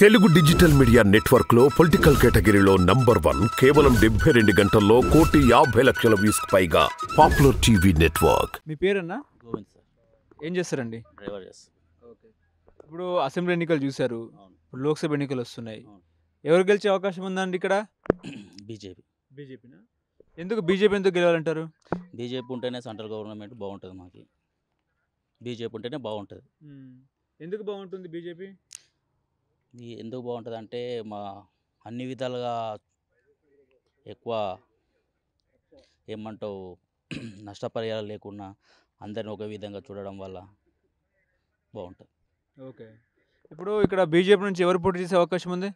Telugu digital media network లో political కేటగిరీలో number 1 కేవలం 72 గంటల్లో 1,50,00,000 వ్యూస్ పైగా పాపులర్ టీవీ నెట్వర్క్. మీ పేరన్నా? గోవింద్ సార్. ఏం చేస్తారండి? డ్రైవర్ చేస్తాను. ఓకే. ఇప్పుడు అసెంబ్లీ ఎన్నికలు చూశారు, అవును. ఇప్పుడు లోక్సభ ఎన్నికలు వస్తున్నాయి. అవును. ఎవరు గెలిచే అవకాశం ఉందండి ఇక్కడ? బీజేపీ. బీజేపీనా? ఎందుకు బీజేపీ ఎందుకు గెలవాలంటారు? బీజేపీ ఉంటేనే సెంట్రల్ గవర్నమెంట్ బాగుంటుంది. మాకు బీజేపీ ఉంటేనే బాగుంటుంది. ఎందుకు బాగుంటుంది బీజేపీ? ఎందుకు బాగుంటుంది అంటే మా అన్ని విధాలుగా ఎక్కువ ఏమంటావు నష్టపరిహారాలు లేకుండా అందరిని ఒక విధంగా చూడడం వల్ల బాగుంటుంది. ఓకే. ఇప్పుడు ఇక్కడ బీజేపీ నుంచి ఎవరు పోటీ చేసే అవకాశం ఉంది?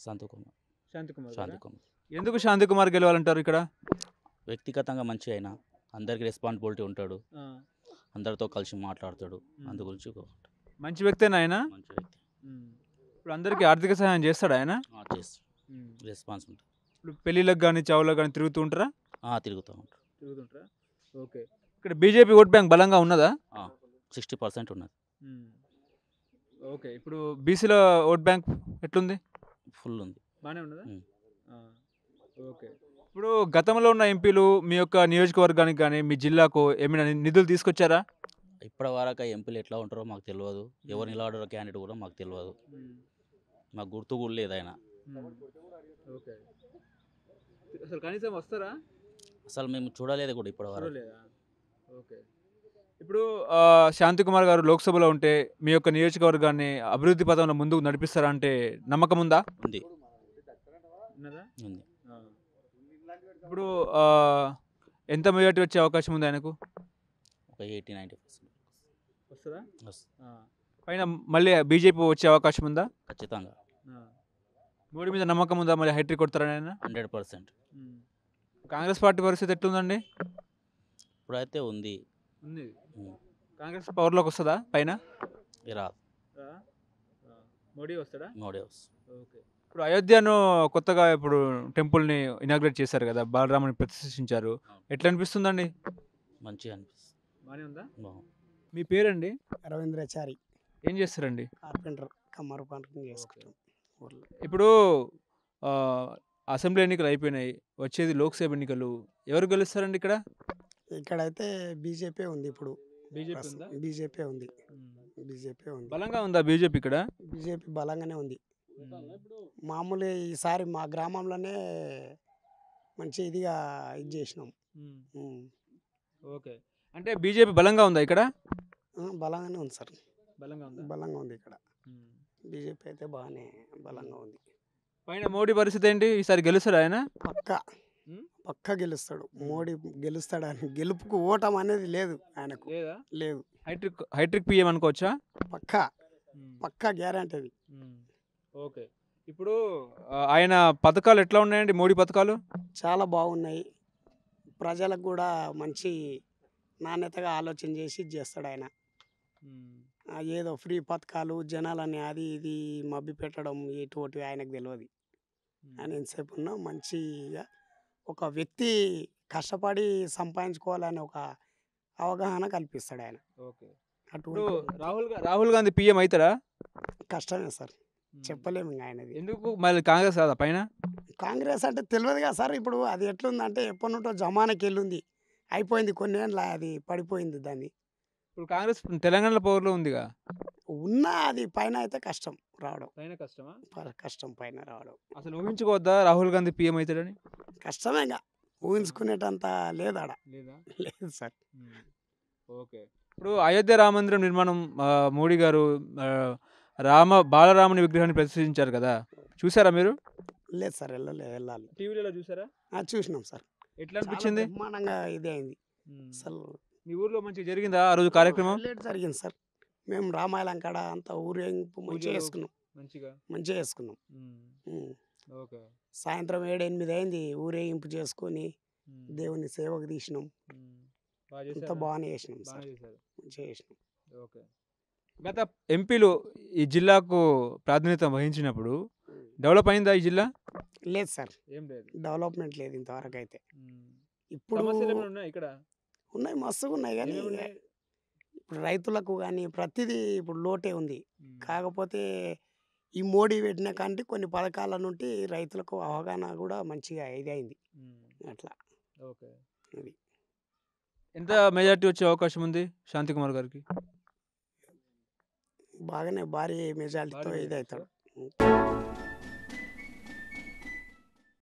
శాంతికుమార్. శాంతికుమార్. శాంతికుమార్ ఎందుకు శాంతికుమార్ గెలవాలంటారు ఇక్కడ? వ్యక్తిగతంగా మంచి అయినా అందరికి రెస్పాన్సిబిలిటీ ఉంటాడు, అందరితో కలిసి మాట్లాడతాడు. అందు గురించి మంచి వ్యక్తేనా ఆయన? మంచి వ్యక్తి. ఇప్పుడు అందరికీ ఆర్థిక సహాయం చేస్తాడు ఆయన? చేస్తాడు. రెస్పాన్స్ ఉంటుంది. ఇప్పుడు పెళ్ళిళ్ళకి కానీ చావులకు కానీ తిరుగుతూ ఉంటారా? తిరుగుతూ ఉంటారు. తిరుగుతుంటారా? ఓకే. ఇక్కడ బీజేపీ ఓట్ బ్యాంక్ బలంగా ఉన్నదా? 60% ఉన్నది. ఓకే. ఇప్పుడు బీసీల ఓట్ బ్యాంక్ ఎట్లుంది? ఫుల్ ఉంది. బాగానే ఉన్నదా? ఓకే. ఇప్పుడు గతంలో ఉన్న ఎంపీలు మీ యొక్క నియోజకవర్గానికి కానీ మీ జిల్లాకు ఏమైనా నిధులు తీసుకొచ్చారా? ఇప్పటి వరకు ఎంపీలు ఎట్లా ఉంటారో మాకు తెలియదు. ఎవరు నిలబడారో క్యాండిడేట్ కూడా మాకు తెలియదు. మాకు గుర్తు కూడా లేదు ఆయన. ఓకే. అసలు కనీసం వస్తారా? అసలు మేము చూడలేదు కూడా ఇప్పటి వరకు. ఓకే. ఇప్పుడు శాంతికుమార్ గారు లోక్సభలో ఉంటే మీ యొక్క నియోజకవర్గాన్ని అభివృద్ధి పథంలో ముందుకు నడిపిస్తారా అంటే నమ్మకం ఉందా? ఉంది. ఉంది. ఇప్పుడు ఎంత మెజార్టీ వచ్చే అవకాశం ఉంది ఆయనకు? ఒక 80-90% వస్తుందా? వస్తుంది. పైన మళ్ళీ బీజేపీ వచ్చే అవకాశం ఉందా? ఖచ్చితంగా. మోడీ మీద నమ్మకం ఉందా? మళ్ళీ హైట్రిక్ కొడతారని ఆయన? 100%. కాంగ్రెస్ పార్టీ పరిస్థితి ఎట్లుందండి? ఇప్పుడైతే ఉంది. కాంగ్రెస్ పవర్లోకి వస్తుందా పైన? రాదు. మోడీ వస్తాడా? మోడీ వస్తుంది. ఓకే. ఇప్పుడు అయోధ్యను కొత్తగా ఇప్పుడు టెంపుల్ని ఇనాగ్రేట్ చేశారు కదా, బాలరాముని ప్రతిష్ఠించారు. ఎట్లా అనిపిస్తుందండి? మంచిగా అనిపిస్తుంది. బాగానే ఉందా? మీ పేరండి? రవీంద్రాచారి. ఏం చేస్తారండి? కార్పెంటర్ కమ్మరు పనులు చేసుకుంటాం. ఇప్పుడు అసెంబ్లీ ఎన్నికలు అయిపోయినాయి, వచ్చేది లోక్సభ ఎన్నికలు. ఎవరు గెలుస్తారండి ఇక్కడ? ఇక్కడైతే బీజేపీ ఉంది. ఇప్పుడు బీజేపీ ఉందా? బీజేపీ ఉంది. బీజేపీ ఉంది. బలంగా ఉందా బీజేపీ ఇక్కడ? బీజేపీ బలంగానే ఉంది. మామూలు ఈసారి మా గ్రామంలోనే మంచి ఇదిగా ఇది చేసినాం. ఓకే. అంటే బీజేపీ బలంగా ఉందా ఇక్కడ? బలంగానే ఉంది సార్. బలంగా ఉంది ఇక్కడ. బీజేపీ అయితే బాగానే బలంగా ఉంది. పైన మోడీ పరిస్థితి ఏంటి? ఈసారి గెలుస్తాడు ఆయన? పక్కా గెలుస్తాడు. మోడీ గెలుస్తాడు. అని గెలుపుకు ఓటం అనేది లేదు ఆయనకు. లేదు. హైట్రిక్ పిఎం అనుకోవచ్చా? పక్కా గ్యారంటీ అది. ఓకే. ఇప్పుడు ఆయన పథకాలు ఎట్లా ఉన్నాయండి? మోడీ పథకాలు చాలా బాగున్నాయి. ప్రజలకు కూడా మంచి నాణ్యతగా ఆలోచన చేసి చేస్తాడు ఆయన. ఏదో ఫ్రీ పథకాలు జనాలని అది ఇది మభ్య పెట్టడం ఎటువంటి ఆయనకు తెలియదు. ఆయన ఎంతసేపు ఉన్నా మంచిగా ఒక వ్యక్తి కష్టపడి సంపాదించుకోవాలని ఒక అవగాహన కల్పిస్తాడు ఆయన. ఓకే. అటు రాహుల్ గాంధీ పిఎం అవుతాడా? కష్టమే సార్, చెప్పలేము ఇంకా ఆయనది. ఎందుకు మళ్ళీ కాంగ్రెస్ కాదా పైన? కాంగ్రెస్ అంటే తెలియదు కదా సార్. ఇప్పుడు అది ఎట్లుందంటే ఎప్పటి నుంటో జమానాకి వెళ్ళింది, అయిపోయింది. కొన్ని ఏళ్ళ అది పడిపోయింది. దాన్ని ఇప్పుడు కాంగ్రెస్ తెలంగాణలో పవర్లో ఉందిగా. ఉన్నా అది పైన అయితే కష్టం రావడం. పైన కష్టమా? కష్టం పైన రావడం. అసలు ఊహించుకోవద్దా రాహుల్ గాంధీ పిఎం అవుతాడని? కష్టమే ఇంకా, ఊహించుకునేటంత లేదాడ. లేదు సార్. ఓకే. ఇప్పుడు అయోధ్య రామ మందిరం నిర్మాణం మోడీ గారు బాలరాముని విగ్రహాన్ని ప్రతిష్ఠించారు కదా, చూసారా మీరు? లేదు సార్, వెళ్ళాలి. టీవీలో చూసారా? చూసినాం సార్. ఎట్లా అనిపించింది? బ్రహ్మాండంగా ఇదే అయింది. అసలు మీ ఊర్లో మంచిగా జరిగిందా ఆ రోజు కార్యక్రమం? జరిగింది సార్. మేము రామాయణం కాడ అంతా ఊరేగింపు మంచిగా చేసుకున్నాం. మంచిగా చేసుకున్నాం. ఓకే. సాయంత్రం 7-8 అయింది. ఊరేగింపు చేసుకొని దేవుని సేవకు తీసినాం. అంతా బాగానే చేసినాం సార్. మంచిగా చేసినాం. ఓకే. గత ఎంపీలు ఈ జిల్లాకు ప్రాతినిధ్యం వహించినప్పుడు డెవలప్ అయిందా ఈ జిల్లా? లేదు సార్, ఏం లేదు. డెవలప్మెంట్ లేదు ఇంతవరకు అయితే. ఇప్పుడు ఇక్కడ ఉన్నాయి, మస్తుగా ఉన్నాయి. కానీ ఇప్పుడు రైతులకు కానీ ప్రతిదీ ఇప్పుడు లోటే ఉంది. కాకపోతే ఈ మోడీ పెట్టిన కాంటి కొన్ని పథకాల నుండి రైతులకు అవగాహన కూడా మంచిగా ఇదైంది అట్లా. ఓకే. అది. ఎంత మెజారిటీ వచ్చే అవకాశం ఉంది శాంతికుమార్ గారికి? బాగానే భారీ మెజారిటీతో భారీ మెజారిటీ ఇదవుతాడు. వస్తుందా?